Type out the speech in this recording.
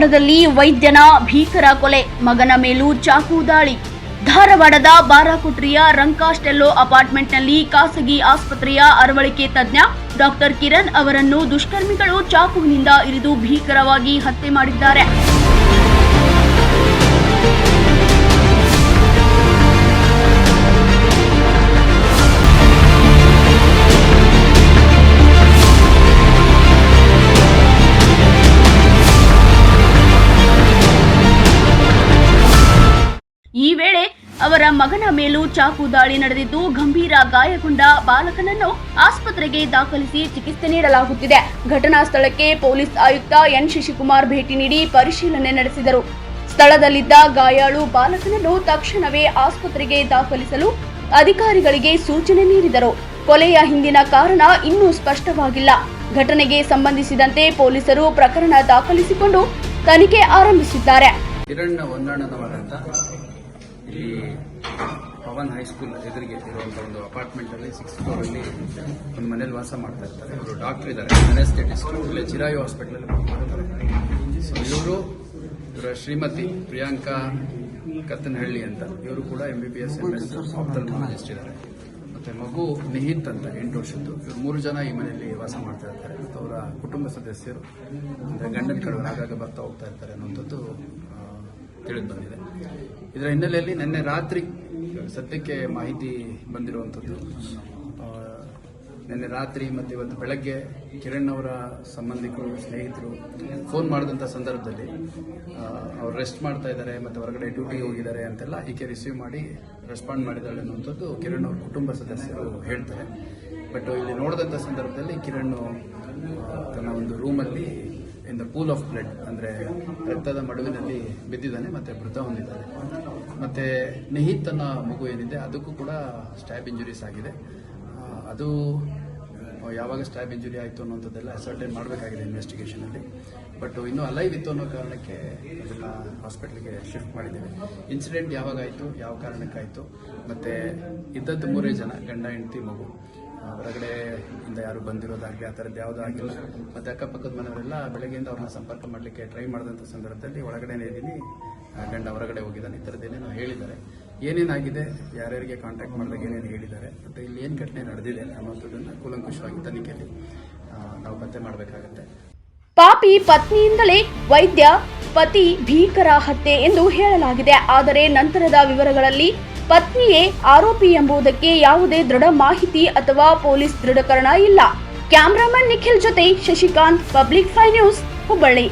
ಧಾರವಾಡದಲ್ಲಿ ವೈದ್ಯನ ಭೀಕರ ಕೊಲೆ, ಮಗನ ಮೇಲೂ ಚಾಕು ದಾಳಿ. ಧಾರವಾಡದ ಬಾರಾಕುಟ್ರಿಯ ರಂಕಾಸ್ಟೆಲ್ಲೋ ಅಪಾರ್ಟ್ಮೆಂಟ್ನಲ್ಲಿ ಖಾಸಗಿ ಆಸ್ಪತ್ರೆಯ ಅರವಳಿಕೆ ತಜ್ಞ ಡಾಕ್ಟರ್ ಕಿರಣ್ ಅವರನ್ನು ದುಷ್ಕರ್ಮಿಗಳು ಚಾಕುವಿನಿಂದ ಇರಿದು ಭೀಕರವಾಗಿ ಹತ್ಯೆ ಮಾಡಿದ್ದಾರೆ. ಈ ವೇಳೆ ಅವರ ಮಗನ ಮೇಲೂ ಚಾಕು ದಾಳಿ ನಡೆದಿದ್ದು, ಗಂಭೀರ ಗಾಯಗೊಂಡ ಬಾಲಕನನ್ನು ಆಸ್ಪತ್ರೆಗೆ ದಾಖಲಿಸಿ ಚಿಕಿತ್ಸೆ ನೀಡಲಾಗುತ್ತಿದೆ. ಘಟನಾ ಸ್ಥಳಕ್ಕೆ ಪೊಲೀಸ್ ಆಯುಕ್ತ ಎನ್ ಶಶಿಕುಮಾರ್ ಭೇಟಿ ನೀಡಿ ಪರಿಶೀಲನೆ ನಡೆಸಿದರು. ಸ್ಥಳದಲ್ಲಿದ್ದ ಗಾಯಾಳು ಬಾಲಕನನ್ನು ತಕ್ಷಣವೇ ಆಸ್ಪತ್ರೆಗೆ ದಾಖಲಿಸಲು ಅಧಿಕಾರಿಗಳಿಗೆ ಸೂಚನೆ ನೀಡಿದರು. ಕೊಲೆಯ ಹಿಂದಿನ ಕಾರಣ ಇನ್ನೂ ಸ್ಪಷ್ಟವಾಗಿಲ್ಲ. ಘಟನೆಗೆ ಸಂಬಂಧಿಸಿದಂತೆ ಪೊಲೀಸರು ಪ್ರಕರಣ ದಾಖಲಿಸಿಕೊಂಡು ತನಿಖೆ ಆರಂಭಿಸಿದ್ದಾರೆ. ಈ ಪವನ್ ಹೈಸ್ಕೂಲ್ ಎದುರಿಗೆ ಇರುವಂಥ ಒಂದು ಅಪಾರ್ಟ್ಮೆಂಟಲ್ಲಿ 6th ಫ್ಲೋರಲ್ಲಿ ಒಂದು ಮನೇಲಿ ವಾಸ ಮಾಡ್ತಾ ಇರ್ತಾರೆ. ಇವರು ಡಾಕ್ಟರ್ ಇದ್ದಾರೆ, ಅನೆಸ್ಥೆಟಿಸ್ಟ್, ಇಲ್ಲೇ ಚಿರಾಯು ಹಾಸ್ಪಿಟಲಲ್ಲಿ ಮಾಡ್ತಾರೆ. ಸೊ ಇವರ ಶ್ರೀಮತಿ ಪ್ರಿಯಾಂಕಾ ಕತ್ತನಹಳ್ಳಿ ಅಂತ, ಇವರು ಕೂಡ MBBS MS ಆಪ್ಥಲ್ಮಾಲಜಿಸ್ಟ್ ಇದ್ದಾರೆ. ಮತ್ತು ಮಗು ನಿಹಿತ್ ಅಂತ 8 ವರ್ಷದ್ದು. ಇವರು 3 ಜನ ಈ ಮನೆಯಲ್ಲಿ ವಾಸ ಮಾಡ್ತಾ ಇರ್ತಾರೆ. ಮತ್ತು ಅವರ ಕುಟುಂಬ ಸದಸ್ಯರು ಅಂದರೆ ಗಂಡನ ಕಡೆ ಆಗಾಗ ಬರ್ತಾ ಹೋಗ್ತಾ ಇರ್ತಾರೆ ಅನ್ನೋಂಥದ್ದು ತಿಳಿದು ಬಂದಿದೆ. ಇದರ ಹಿನ್ನೆಲೆಯಲ್ಲಿ ನಿನ್ನೆ ರಾತ್ರಿ ಸದ್ಯಕ್ಕೆ ಮಾಹಿತಿ ಬಂದಿರುವಂಥದ್ದು, ನಿನ್ನೆ ರಾತ್ರಿ ಮತ್ತು ಇವತ್ತು ಬೆಳಗ್ಗೆ ಕಿರಣ್ ಅವರ ಸಂಬಂಧಿಕರು, ಸ್ನೇಹಿತರು ಫೋನ್ ಮಾಡಿದಂಥ ಸಂದರ್ಭದಲ್ಲಿ ಅವ್ರು ರೆಸ್ಟ್ ಮಾಡ್ತಾ ಇದ್ದಾರೆ ಮತ್ತು ಹೊರಗಡೆ ಡ್ಯೂಟಿಗೆ ಹೋಗಿದ್ದಾರೆ ಅಂತೆಲ್ಲ ಈಕೆ ರಿಸೀವ್ ಮಾಡಿ ರೆಸ್ಪಾಂಡ್ ಮಾಡಿದ್ದಾಳೆ ಅನ್ನುವಂಥದ್ದು ಕಿರಣ್ ಅವ್ರ ಕುಟುಂಬ ಸದಸ್ಯರು ಹೇಳ್ತಾರೆ. ಬಟ್ ಇಲ್ಲಿ ನೋಡಿದಂಥ ಸಂದರ್ಭದಲ್ಲಿ ಕಿರಣ್ ತನ್ನ ಒಂದು ರೂಮಲ್ಲಿ in the pool of blood ಅಂದರೆ ರಕ್ತದ ಮಡುವಿನಲ್ಲಿ ಬಿದ್ದಿದ್ದಾನೆ ಮತ್ತು ಮೃತ ಹೊಂದಿದ್ದಾನೆ. ಮತ್ತು ನಿಹಿತ್ ಅನ್ನೋ ಮಗು ಏನಿದೆ ಅದಕ್ಕೂ ಕೂಡ ಸ್ಟ್ಯಾಬ್ ಇಂಜುರೀಸ್ ಆಗಿದೆ. ಅದು ಯಾವಾಗ ಸ್ಟ್ಯಾಬ್ ಇಂಜುರಿ ಆಯಿತು ಅನ್ನೋಂಥದ್ದೆಲ್ಲ ಅಸರ್ಟೈನ್ ಮಾಡಬೇಕಾಗಿದೆ ಇನ್ವೆಸ್ಟಿಗೇಷನಲ್ಲಿ. ಬಟ್ ಇನ್ನೂ ಅಲೈವ್ ಇತ್ತು ಅನ್ನೋ ಕಾರಣಕ್ಕೆ ಅದನ್ನು ಹಾಸ್ಪಿಟ್ಲಿಗೆ ಶಿಫ್ಟ್ ಮಾಡಿದ್ದೇವೆ. ಇನ್ಸಿಡೆಂಟ್ ಯಾವಾಗ ಆಯಿತು, ಯಾವ ಕಾರಣಕ್ಕಾಯಿತು, ಮತ್ತು ಇದ್ದದ್ದು 3 ಜನ, ಗಂಡ ಹೆಂಡತಿ ಮಗು. ಹೊರಗಡೆಯಿಂದ ಯಾರು ಬಂದಿರೋದಾಗಲಿ ಆ ಥರದ್ದು ಯಾವುದೂ ಆಗಿಲ್ಲ. ಮತ್ತು ಅಕ್ಕಪಕ್ಕದ ಮನೆಯವರೆಲ್ಲ ಬೆಳಗ್ಗೆಯಿಂದ ಅವ್ರನ್ನ ಸಂಪರ್ಕ ಮಾಡಲಿಕ್ಕೆ ಟ್ರೈ ಮಾಡಿದಂಥ ಸಂದರ್ಭದಲ್ಲಿ ಒಳಗಡೆನೇ ಇದ್ದೀನಿ, ಗಂಡ ಹೊರಗಡೆ ಹೋಗಿದ್ದಾನೆ, ಈ ಥರದ್ದು ಏನೇನೋ ಹೇಳಿದ್ದಾರೆ. ಏನೇನಾಗಿದೆ, ಯಾರ್ಯಾರಿಗೆ ಕಾಂಟ್ಯಾಕ್ಟ್ ಮಾಡಿದಾಗ ಏನೇನು ಹೇಳಿದ್ದಾರೆ, ಮತ್ತು ಇಲ್ಲಿ ಏನು ಘಟನೆ ನಡೆದಿದೆ ಅನ್ನೋಂಥದ್ದನ್ನು ಕೂಲಂಕುಷವಾಗಿ ತನಿಖೆಯಲ್ಲಿ ನಾವು ಪತ್ತೆ ಮಾಡಬೇಕಾಗತ್ತೆ. ಪಾಪಿ ಪತ್ನಿಯಿಂದಲೇ ವೈದ್ಯ ಪತಿ ಭೀಕರ ಹತ್ಯೆ ಎಂದು ಹೇಳಲಾಗಿದೆ. ಆದರೆ ನಂತರದ ವಿವರಗಳಲ್ಲಿ ಪತ್ನಿಯೇ ಆರೋಪಿ ಎಂಬುದಕ್ಕೆ ಯಾವುದೇ ದೃಢ ಮಾಹಿತಿ ಅಥವಾ ಪೊಲೀಸ್ ದೃಢೀಕರಣ ಇಲ್ಲ. ಕ್ಯಾಮರಾಮನ್ ನಿಖಿಲ್ ಜೊತೆ ಶಶಿಕಾಂತ್, ಪಬ್ಲಿಕ್ 5 ನ್ಯೂಸ್, ಹುಬ್ಬಳ್ಳಿ.